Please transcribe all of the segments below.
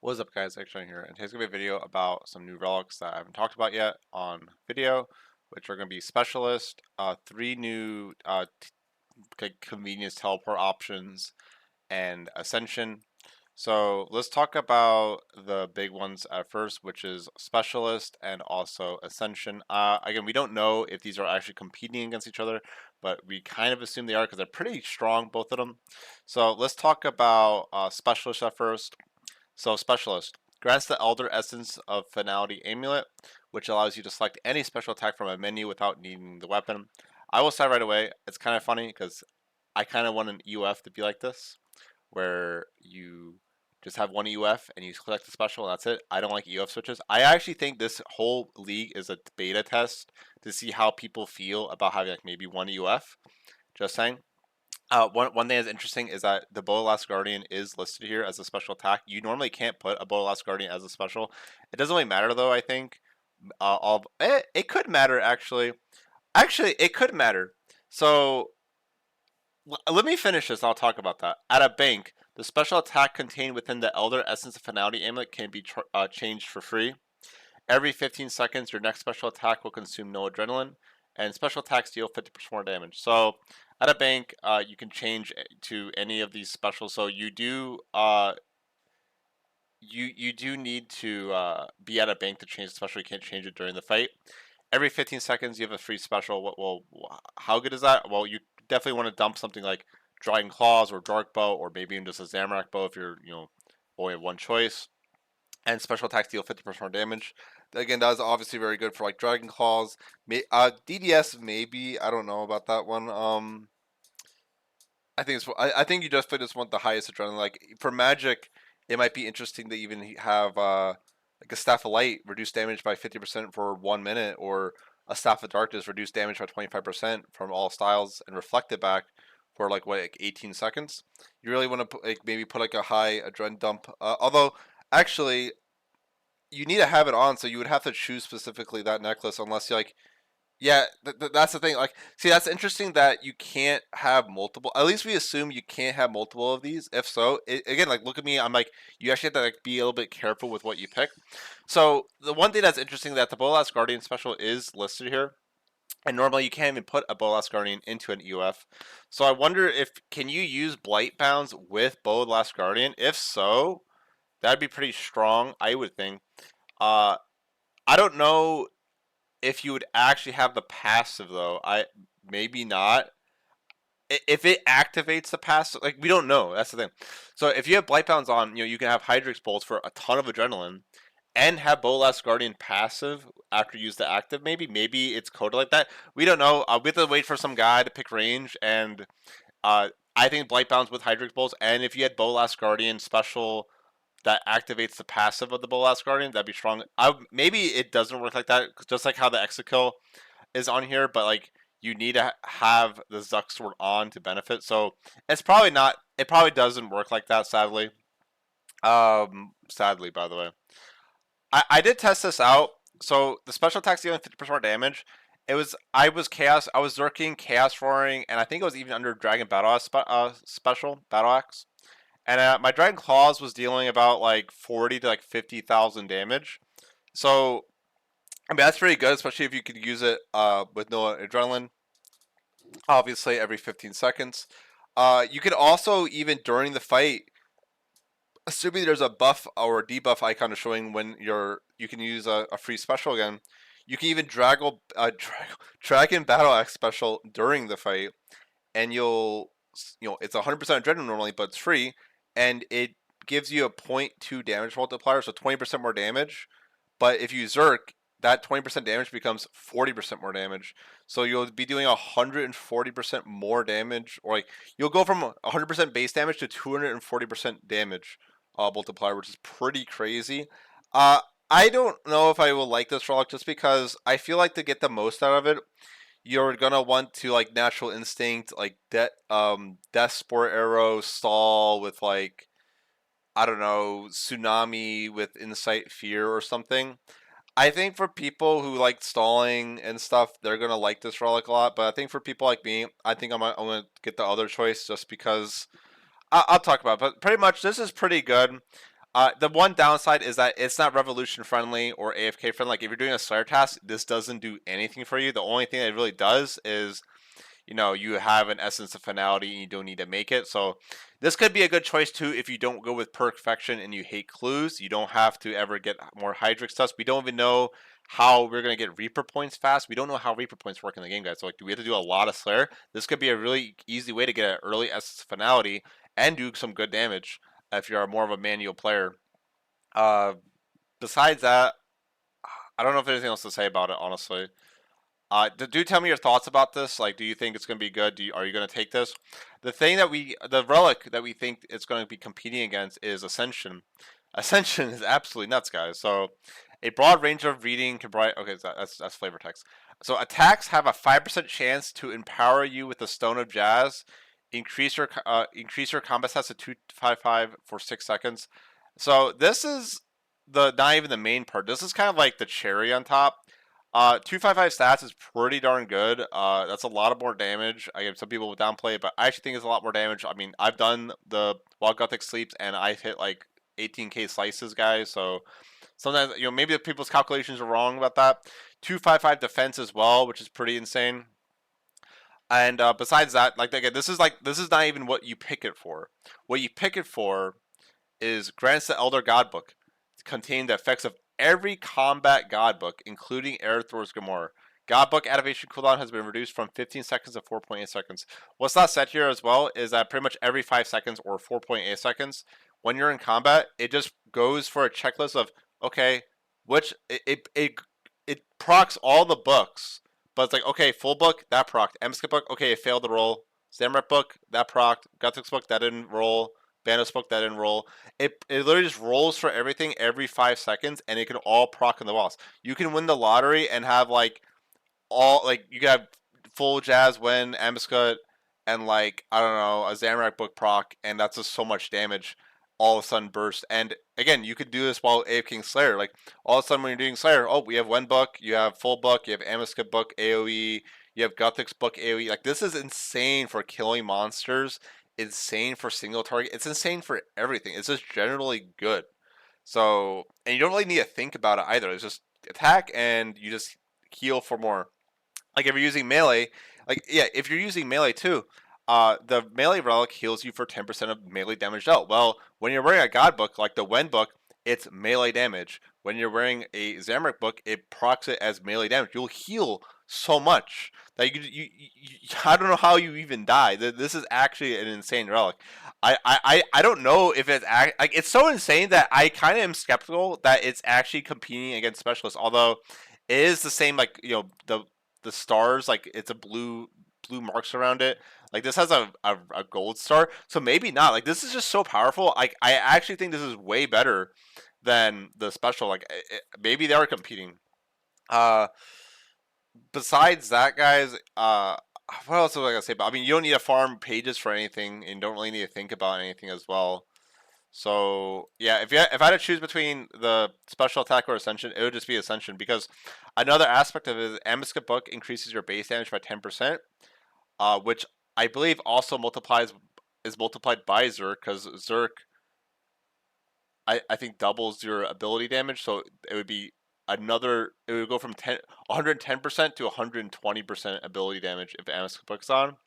What's up guys, XJ9's here, and today's going to be a video about some new relics that I haven't talked about yet on video, which are going to be Specialist, 3 new convenience teleport options, and Ascension. So let's talk about the big ones at first, which is Specialist and also Ascension. Again, we don't know if these are actually competing against each other, but we kind of assume they are because they're pretty strong, both of them. So let's talk about Specialist at first. So Specialist grants the Elder Essence of Finality Amulet, which allows you to select any special attack from a menu without needing the weapon. I will say right away, it's kind of funny because I kind of want an EUF to be like this, where you just have one EUF and you select the special and that's it. I don't like EUF switches. I actually think this whole league is a beta test to see how people feel about having like maybe one EUF. Just saying. One thing that's interesting is that the Bolas Guardian is listed here as a special attack. You normally can't put a Bolas Guardian as a special. It doesn't really matter though. I think it could matter actually. Actually, it could matter. So let me finish this. And I'll talk about that. At a bank, the special attack contained within the Elder Essence of Finality Amulet can be changed for free. Every 15 seconds, your next special attack will consume no adrenaline, and special attacks deal 50% more damage. So, at a bank, you can change to any of these specials. So you do you do need to be at a bank to change the special. You can't change it during the fight. Every 15 seconds, you have a free special. Well, how good is that? Well, you definitely want to dump something like Dragon Claws or Dark Bow, or maybe even just a Zamorak Bow if you're only have one choice. And special attacks deal 50% more damage. Again, that is obviously very good for like Dragon Claws. DDS maybe, I don't know about that one. I think you just just want the highest adrenaline. Like for Magic, it might be interesting to even have like a Staff of Light reduce damage by 50% for 1 minute, or a Staff of Darkness reduce damage by 25% from all styles and reflect it back for like 18 seconds. You really want to maybe put like a high adrenaline dump. Although actually, you need to have it on, so you would have to choose specifically that necklace unless you like. Yeah, that's the thing. Like, see, that's interesting that you can't have multiple. At least we assume you can't have multiple of these. If so, again, like, look at me. I'm like, you actually have to like be a little bit careful with what you pick. So the one thing that's interesting that the Bolas Guardian special is listed here, and normally you can't even put a Bolas Guardian into an EUF. So I wonder if can you use Blight Bounds with Bolas Guardian? If so, that'd be pretty strong, I would think. Uh, I don't know if you would actually have the passive though. I maybe not. If it activates the passive, like we don't know. That's the thing. So if you have Blight Bounds on, you can have Hydrix bolts for a ton of adrenaline, and have Bolas Guardian passive after you use the active. Maybe it's coded like that. We don't know. We have to wait for some guy to pick range, and I think Blight Bounds with Hydrix bolts, and if you had Bolas Guardian special that activates the passive of the Bolas Guardian, that'd be strong. Maybe it doesn't work like that, just like how the Exekill is on here, but like you need to have the Zux Sword on to benefit. So it's probably not. It probably doesn't work like that, sadly. Sadly, by the way, I did test this out. So the special attacks dealing 50% more damage. I was chaos. I was Zerking, Chaos Roaring, and I think it was even under Dragon Battle Axe special Battle Axe. And my Dragon Claws was dealing about like 40 to like 50,000 damage. So, I mean, that's pretty good, especially if you could use it with no adrenaline. Obviously, every 15 seconds. You could also, even during the fight, assuming there's a buff or a debuff icon showing when you can use a free special again, you can even Dragon Battle Axe special during the fight, and it's 100% adrenaline normally, but it's free, and it gives you a 0.2 damage multiplier, so 20% more damage. But if you Zerk, that 20% damage becomes 40% more damage. So you'll be doing 140% more damage, or like you'll go from 100% base damage to 240% damage multiplier, which is pretty crazy. I don't know if I will like this relic just because I feel like to get the most out of it, you're gonna want to like natural instinct, like death sport arrow stall with like I don't know tsunami with insight fear or something. I think for people who like stalling and stuff, they're gonna like this relic a lot. But I think for people like me, I think I'm gonna get the other choice just because I'll talk about it. But pretty much this is pretty good. The one downside is that it's not revolution friendly or AFK friendly. Like if you're doing a Slayer task, this doesn't do anything for you. The only thing that it really does is, you have an essence of finality and you don't need to make it. So this could be a good choice too if you don't go with perfection and you hate clues. You don't have to ever get more Hydrix dust. We don't even know how we're gonna get Reaper points fast. We don't know how Reaper points work in the game, guys. So like, do we have to do a lot of Slayer? This could be a really easy way to get an early essence of finality and do some good damage if you're more of a manual player. Uh, Besides that, I don't know if there's anything else to say about it, honestly. Do tell me your thoughts about this. Like, do you think it's going to be good? Are you going to take this? The relic that we think it's going to be competing against is Ascension. Ascension is absolutely nuts, guys. So, a broad range of reading can provide. Okay, that's flavor text. So, attacks have a 5% chance to empower you with the Stone of Jazz. Increase your combat stats to 255 for 6 seconds. So this is the not even the main part. This is kind of like the cherry on top. 255 stats is pretty darn good. That's a lot of more damage. I give some people would downplay it, but I actually think it's a lot more damage. I mean, I've done the while Gothic sleeps, and I've hit like 18k slices, guys. So sometimes maybe the people's calculations are wrong about that. 255 defense as well, which is pretty insane. And besides that, like again, this is not even what you pick it for. What you pick it for is grants the Elder Godbook, containing the effects of every combat Godbook, including Erethror's Grimoire. Godbook activation cooldown has been reduced from 15 seconds to 4.8 seconds. What's not said here as well is that pretty much every 5 seconds or 4.8 seconds, when you're in combat, it just goes for a checklist of, okay, which it procs all the books, but it's like, okay, full book, that procced. Emskip book, okay, it failed to roll. Samrat book, that procced. Guthix book, that didn't roll. Bandos book, that didn't roll. It literally just rolls for everything every 5 seconds, and it can all proc in the boss. You can win the lottery and have like you can have full Jazz win, Amscut, and like I don't know, a Zamorak book proc, and that's just so much damage all of a sudden burst. And again, you could do this while AFKing Slayer. Like all of a sudden when you're doing Slayer, oh, we have one book, you have full book, you have Amscut book AoE, you have Guthix book AoE. Like this is insane for killing monsters, insane for single target. It's insane for everything. It's just generally good. So, and you don't really need to think about it either. It's just attack and you just heal for more. Like if you're using melee, if you're using melee too, the melee relic heals you for 10% of melee damage dealt. Well, when you're wearing a god book like the Wen book, it's melee damage. When you're wearing a Zamorak book, it procs it as melee damage. You'll heal so much that I don't know how you even die. This is actually an insane relic. I don't know if it's so insane that I kind of am skeptical that it's actually competing against specialists. Although it is the same, like the stars, like it's a blue marks around it. Like this has a gold star, so maybe not. Like this is just so powerful. I actually think this is way better than the special. Like maybe they are competing. Uh, Besides that, guys, what else was I gonna say? But I mean, you don't need to farm pages for anything, and don't really need to think about anything as well. So yeah, if I had to choose between the special attack or Ascension, it would just be Ascension, because another aspect of it is Ambuscate Book increases your base damage by 10%, which I believe also is multiplied by Zerk, because Zerk I think doubles your ability damage, so it would be it would go from 110% to 120% ability damage if Ambuscate Book's on.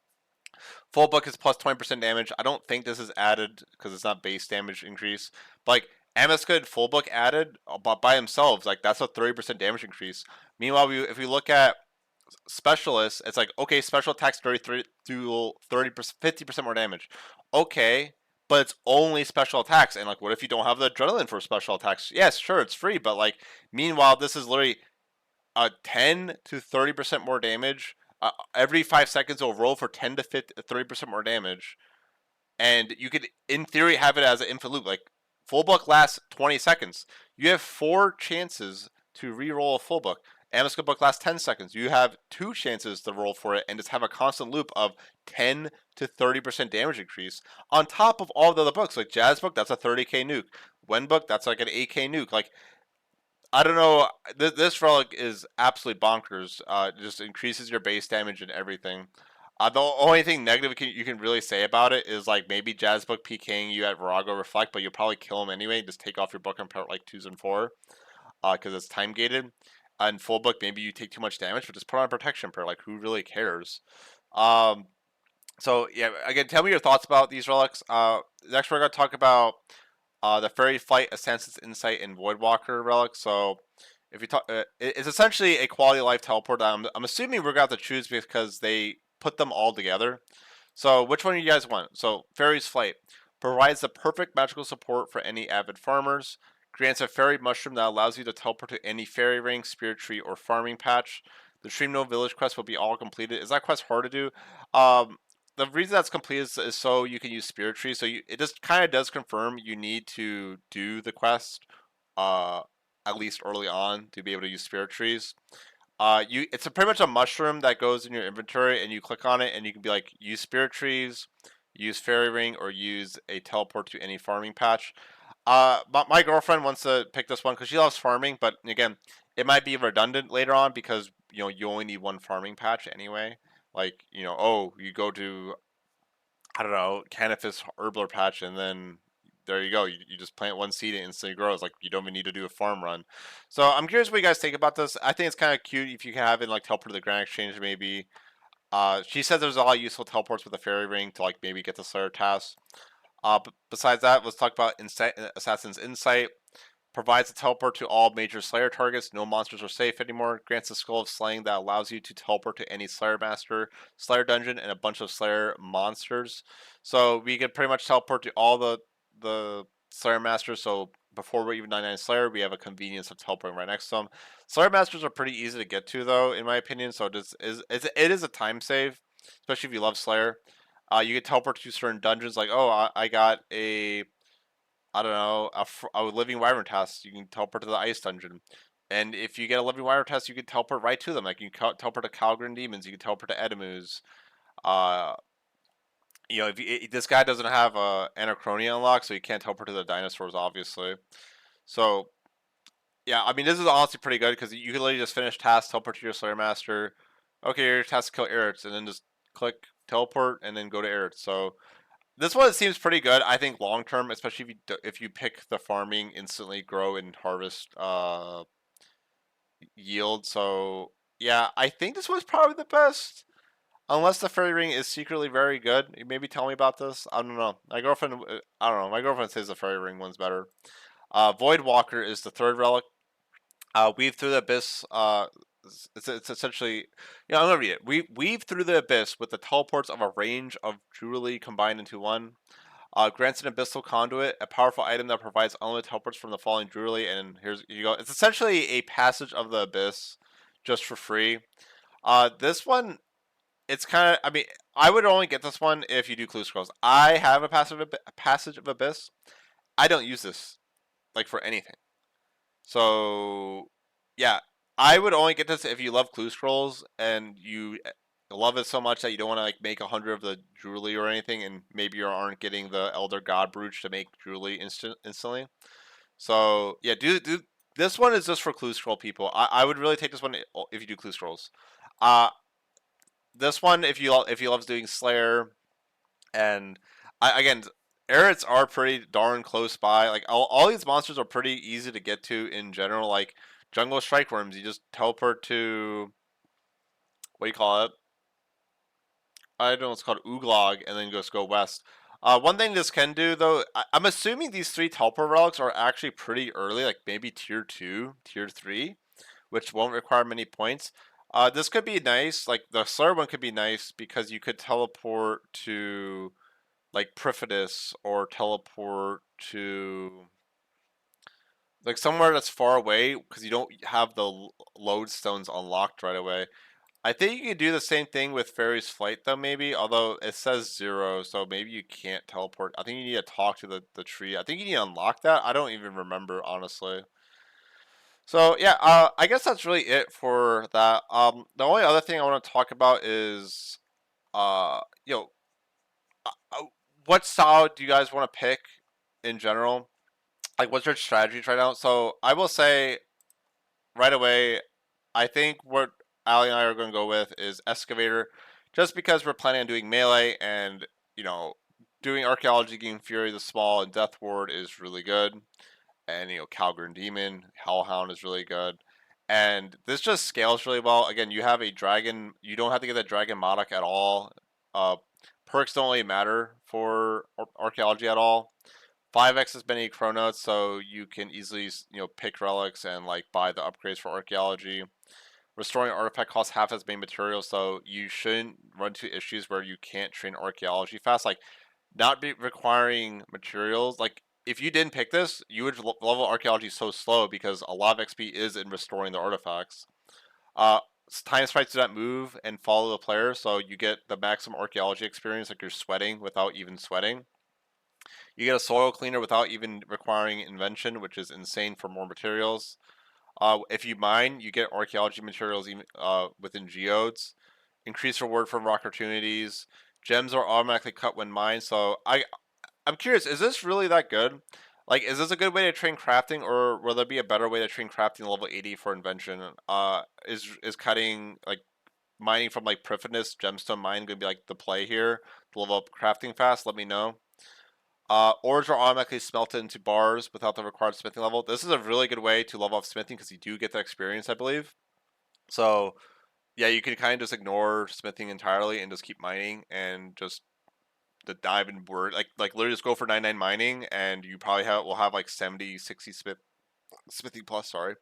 Full book is plus 20% damage. I don't think this is added because it's not base damage increase. But like Amesca full book added, but by themselves, like that's a 30% damage increase. Meanwhile, if we look at specialists, it's like, okay, special attacks 30% 50% more damage. Okay, but it's only special attacks. And like, what if you don't have the adrenaline for special attacks? Yes, sure, it's free, but like, meanwhile, this is literally 10 to 30% more damage. Every 5 seconds, it'll roll for 10 to 30% more damage. And you could, in theory, have it as an infinite loop. Like, full book lasts 20 seconds. You have 4 chances to re-roll a full book. Amesca book lasts 10 seconds. You have 2 chances to roll for it and just have a constant loop of 10 to 30% damage increase. On top of all the other books, like Jazz book, that's a 30k nuke. Wen book, that's like an 8k nuke. Like, I don't know. This relic is absolutely bonkers. It just increases your base damage and everything. The only thing negative you can really say about it is like maybe Jazzbook PKing you at Virago Reflect, but you'll probably kill him anyway. Just take off your book and put like 2s and 4, because it's time gated. And full book, maybe you take too much damage, but just put on a protection prayer. Like, who really cares? Um, so yeah, again, tell me your thoughts about these relics. Next we're gonna talk about the Fairy Flight, Ascension's Insight, and Voidwalker relics. So if you talk, it's essentially a quality of life teleport. I'm assuming we're gonna have to choose because they put them all together. So which one do you guys want? So Fairy's Flight provides the perfect magical support for any avid farmers. Grants a fairy mushroom that allows you to teleport to any fairy ring, spirit tree, or farming patch. The Dreamno Village quest will be all completed. Is that quest hard to do? The reason that's complete is so you can use spirit tree. So it just kind of does confirm you need to do the quest, uh, at least early on to be able to use spirit trees. It's pretty much a mushroom that goes in your inventory, and you click on it, and you can be like, use spirit trees, use fairy ring, or use a teleport to any farming patch. My girlfriend wants to pick this one because she loves farming, but again, it might be redundant later on because you only need one farming patch anyway. Like oh, you go to, I don't know, Canifis Herbler patch, and then there you go. You just plant one seed and it instantly grows. Like, you don't even need to do a farm run. So I'm curious what you guys think about this. I think it's kind of cute if you can have it like teleport to the Grand Exchange maybe. She says there's a lot of useful teleports with the Fairy Ring to like maybe get the Slayer task. But besides that, let's talk about Assassin's Insight. Provides a teleport to all major Slayer targets. No monsters are safe anymore. Grants a Skull of Slaying that allows you to teleport to any Slayer Master, Slayer Dungeon, and a bunch of Slayer monsters. So we can pretty much teleport to all the Slayer Masters. So before we're even 99 Slayer, we have a convenience of teleporting right next to them. Slayer Masters are pretty easy to get to, though, in my opinion. So it is a time save, especially if you love Slayer. You can teleport to certain dungeons. Like, oh, I got a, I don't know, a living wyvern test. You can teleport to the ice dungeon. And if you get a living wyvern test, you can teleport right to them. Like, you can teleport to Calgren demons. You can teleport to Edemus. Uh, if this guy doesn't have Anachronia unlocked, so you can't teleport to the dinosaurs, obviously. So yeah, I mean, this is honestly pretty good because you can literally just finish task, teleport to your Slayer Master. Okay, your task to kill Eretz, and then just click teleport, and then go to Eretz. So this one seems pretty good. I think long term, especially if you pick the farming instantly grow and harvest yield. So yeah, I think this one's probably the best. Unless the fairy ring is secretly very good. You maybe tell me about this. I don't know. My girlfriend, I don't know. My girlfriend says the fairy ring one's better. Voidwalker is the third relic. Weave through the abyss. It's essentially, I'm gonna read it. We weave through the abyss with the teleports of a range of jewelry combined into one. Grants an abyssal conduit, a powerful item that provides unlimited teleports from the falling jewelry. And here you go. It's essentially a passage of the abyss, just for free. This one, it's kind of. I mean, I would only get this one if you do clue scrolls. I have a passage of abyss. I don't use this like for anything. So yeah, I would only get this if you love clue scrolls and you love it so much that you don't want to like make 100 of the jewelry or anything, and maybe you aren't getting the Elder God brooch to make jewelry instantly. So yeah, do this one is just for clue scroll people. I would really take this one if you do clue scrolls. Uh, this one if you love doing Slayer and again, Erets are pretty darn close by. Like all these monsters are pretty easy to get to in general. Like jungle strike worms, you just teleport to, what do you call it? I don't know. It's called Uglog, and then just go west. One thing this can do though, I'm assuming these three teleport relics are actually pretty early, like maybe tier 2, tier 3, which won't require many points. This could be nice. Like the Slayer one could be nice because you could teleport to like Prifidus or teleport to like somewhere that's far away because you don't have the lodestones unlocked right away. I think you can do the same thing with Fairy's Flight though, maybe. Although it says 0, so maybe you can't teleport. I think you need to talk to the tree. I think you need to unlock that. I don't even remember honestly. So yeah, I guess that's really it for that. The only other thing I want to talk about is, uh, you know, uh, uh, what style do you guys want to pick in general? Like, what's your strategies right now? So I will say right away, I think what Ali and I are going to go with is Excavator, just because we're planning on doing melee, and you know, doing archaeology, getting Fury the Small and Death Ward is really good, and you know, Calgren Demon, Hellhound is really good. And this just scales really well. Again, you have a dragon. You don't have to get that dragon Monarch at all. Uh, Perks don't really matter for archaeology at all. 5x as many chronotes, so you can easily pick relics and like buy the upgrades for archaeology. Restoring artifact costs half as many materials, so you shouldn't run into issues where you can't train archaeology fast. Like not be requiring materials. Like if you didn't pick this, you would level archaeology so slow because a lot of XP is in restoring the artifacts. Uh, Time sprites do not move and follow the player, so you get the maximum archaeology experience. Like you're sweating without even sweating. You get a soil cleaner without even requiring invention, which is insane for more materials. If you mine, you get archaeology materials even within geodes. Increased reward from rock opportunities. Gems are automatically cut when mined. So I'm curious, is this really that good? Like, is this a good way to train crafting, or will there be a better way to train crafting level 80 for invention? Is cutting like mining from like Prifinus gemstone mine gonna be like the play here to level up crafting fast? Let me know. Ores are automatically smelted into bars without the required smithing level. This is a really good way to level up smithing because you do get the experience, I believe. So yeah, you can kind of just ignore smithing entirely and just keep mining and just the dive and word like literally just go for 99 mining and you probably will have like 70, 60 smithing plus. Sorry.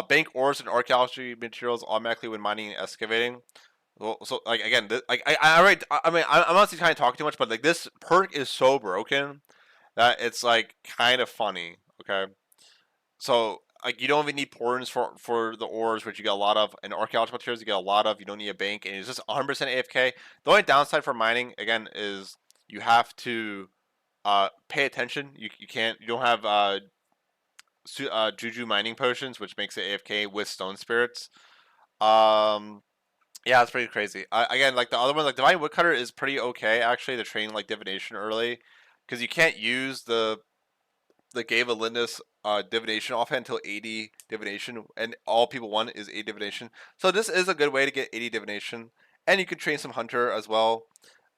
Bank ores and archaeology materials automatically when mining and excavating. Well, so like again, like I mean, I'm honestly kind of talking too much, but like this perk is so broken that it's like kind of funny. Okay, so like you don't even need portents for the ores, which you get a lot of, and archaeological materials you get a lot of. You don't need a bank, and it's just 100% AFK. The only downside for mining again is you have to pay attention. You don't have juju mining potions, which makes it AFK with stone spirits. Um, yeah, it's pretty crazy. Again, like the other one, like Divine Woodcutter is pretty okay actually to train like divination early, because you can't use the Gave of Lindis divination offhand until 80 divination, and all people want is 80 divination. So this is a good way to get 80 divination, and you can train some hunter as well.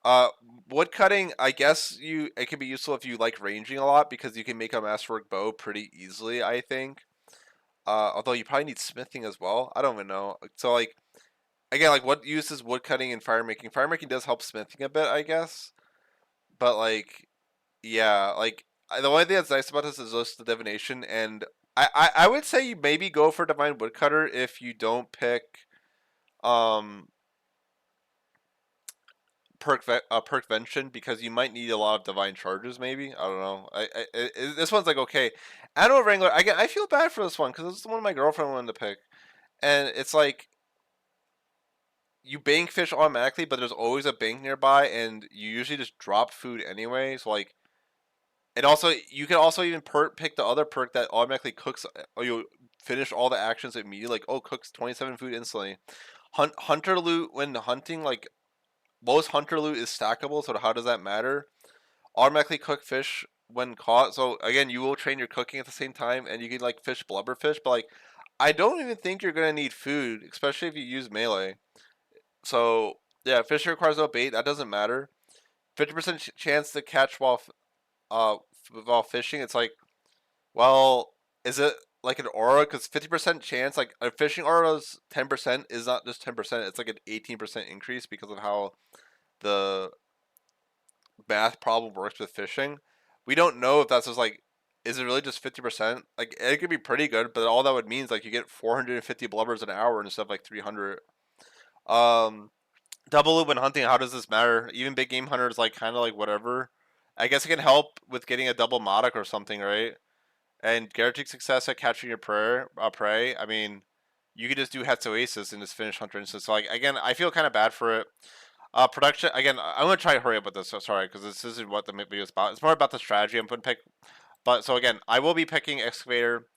Uh, Woodcutting, I guess it can be useful if you like ranging a lot because you can make a masterwork bow pretty easily. I think. Although you probably need smithing as well. I don't even know. So like again, like what uses woodcutting and fire making? Fire making does help smithing a bit, I guess. But like yeah, like the only thing that's nice about this is just the divination, and I would say you maybe go for divine woodcutter if you don't pick um perkvention because you might need a lot of divine charges. Maybe I don't know. This one's like okay. Animal wrangler. I feel bad for this one because this is the one my girlfriend wanted to pick, and it's like you bank fish automatically, but there's always a bank nearby, and you usually just drop food anyway. So like and also, you can also even pick the other perk that automatically cooks, or you finish all the actions immediately. Like, oh, cooks 27 food instantly. Hunter loot when hunting, like most hunter loot is stackable. So how does that matter? Automatically cook fish when caught. So again, you will train your cooking at the same time, and you can like fish blubberfish. But like, I don't even think you're gonna need food, especially if you use melee. So yeah, fishing requires no bait. That doesn't matter. 50% chance to catch uh while fishing. It's like well, is it like an aura? Because 50% chance, like a fishing aura's 10% is not just 10%. It's like an 18% increase because of how the math problem works with fishing. We don't know if that's just like, is it really just 50%? Like it could be pretty good, but all that would mean is like you get 450 blubbers an hour instead of like 300. Um, Double loop when hunting. How does this matter? Even big game hunters like kind of like whatever. I guess it can help with getting a double Modoc or something, right? And guaranteed success at capturing your prey. I mean, you could just do Het's Oasis and just finish Hunter Instance. So like again, I feel kind of bad for it. Production again. I'm gonna try to hurry up with this. So sorry, because this isn't what the video is about. It's more about the strategy I'm putting pick. But so again, I will be picking Excavator.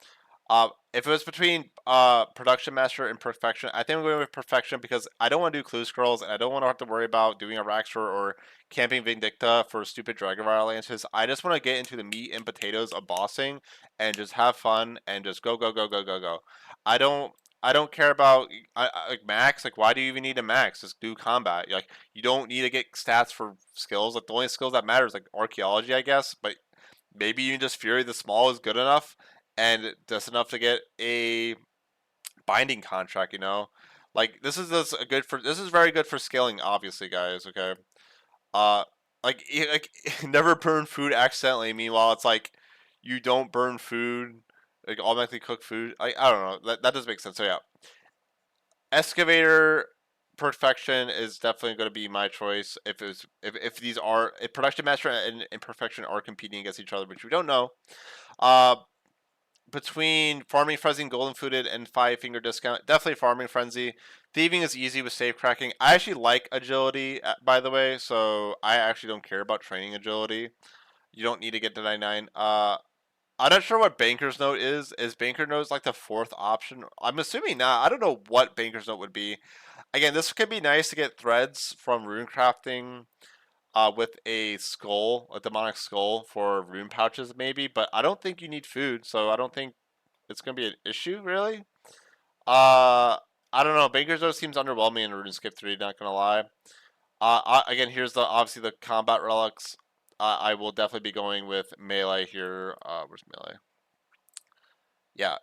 If it was between Production Master and Perfection, I think I'm going with Perfection because I don't want to do Clue Scrolls and I don't want to have to worry about doing a Raxor or camping Vindicta for stupid Dragon Rider alliances. I just want to get into the meat and potatoes of bossing and just have fun and just go go go go go go. I don't. I don't care about like max. Like, why do you even need a max? Just do combat. Like, you don't need to get stats for skills. Like, the only skills that matter is like archaeology, I guess. But maybe you just Fury the Small is good enough, and just enough to get a binding contract. You know, like this is just a good for. This is very good for scaling, obviously, guys. Okay. Uh, like never burn food accidentally. Meanwhile, it's like you don't burn food, like automatically cook food. I don't know. That doesn't make sense. So yeah, excavator perfection is definitely going to be my choice. If these are if production master and perfection are competing against each other, which we don't know. Uh, between farming frenzy and golden footed and 5 finger discount, definitely farming frenzy. Thieving is easy with safe cracking. I actually like agility, by the way, so I actually don't care about training agility. You don't need to get to 99. I'm not sure what Banker's Note is. Is Banker Note like the fourth option? I'm assuming not. I don't know what Banker's Note would be. Again, this could be nice to get threads from rune crafting with a skull, a demonic skull for rune pouches maybe, but I don't think you need food, so I don't think it's gonna be an issue really. Uh, I don't know. Banker's Note seems underwhelming in RuneScape 3. Not gonna lie. Again, here's the obviously the combat relics. I will definitely be going with melee here. Where's melee? Yeah,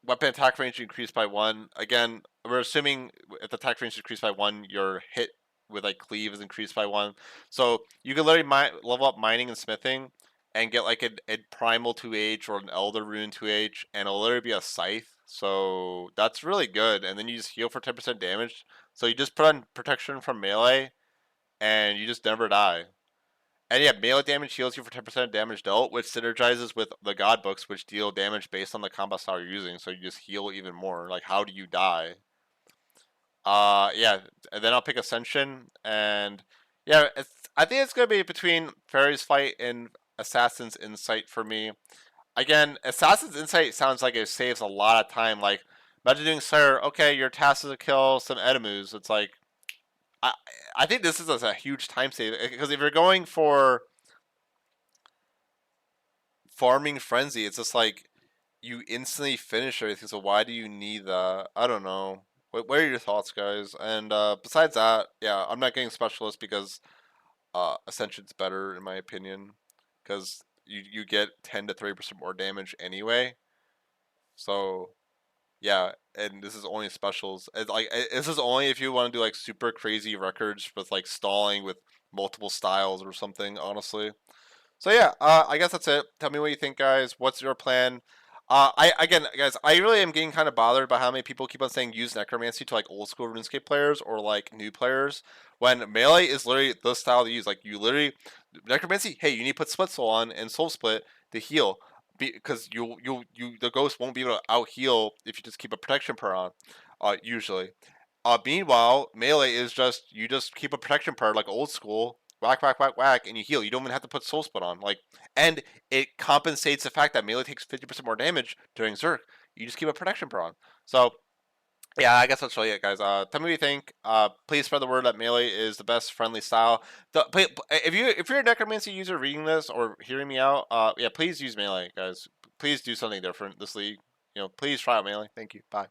weapon attack range increased by 1. Again, we're assuming if the attack range is increased by 1, your hit with like cleave is increased by 1. So you can literally level up mining and smithing and get like a primal 2H or an elder rune 2H, and it'll literally be a scythe. So that's really good. And then you just heal for 10% damage. So you just put on protection from melee, and you just never die. And yeah, melee damage heals you for 10% damage dealt, which synergizes with the god books, which deal damage based on the combat style you're using. So you just heal even more. Like, how do you die? Yeah, and then I'll pick Ascension, and yeah, I think it's gonna be between Fairy's Fight and Assassin's Insight for me. Again, Assassin's Insight sounds like it saves a lot of time. Like, imagine doing Slayer. Okay, your task is to kill some enemies. It's like I I think this is a huge time save because if you're going for farming frenzy, it's just like you instantly finish everything. So why do you need that? I don't know. What are your thoughts, guys? And besides that, yeah, I'm not getting specialist because Ascension's better in my opinion because you get 10 to 30% more damage anyway. So yeah, and this is only specials. This is only if you want to do like super crazy records with like stalling with multiple styles or something. Honestly. So yeah, I guess that's it. Tell me what you think, guys. What's your plan? I again, guys, I really am getting kind of bothered by how many people keep on saying use necromancy to like old school RuneScape players or like new players when melee is literally the style to use. Like you literally necromancy. Hey, you need to put split soul on and soul split to heal because you the ghost won't be able to out heal if you just keep a protection per on. Usually. Meanwhile, melee is just you just keep a protection per like old school whack, whack, whack, whack, and you heal. You don't even have to put soul split on. Like, and it compensates the fact that melee takes 50% more damage during Zerk. You just keep a protection per on. So yeah, I guess that's really it, guys. Tell me what you think. Please spread the word that melee is the best friendly style. If you're a necromancy user reading this or hearing me out, yeah, please use melee, guys. Please do something different this league. You know, please try out melee. Thank you. Bye.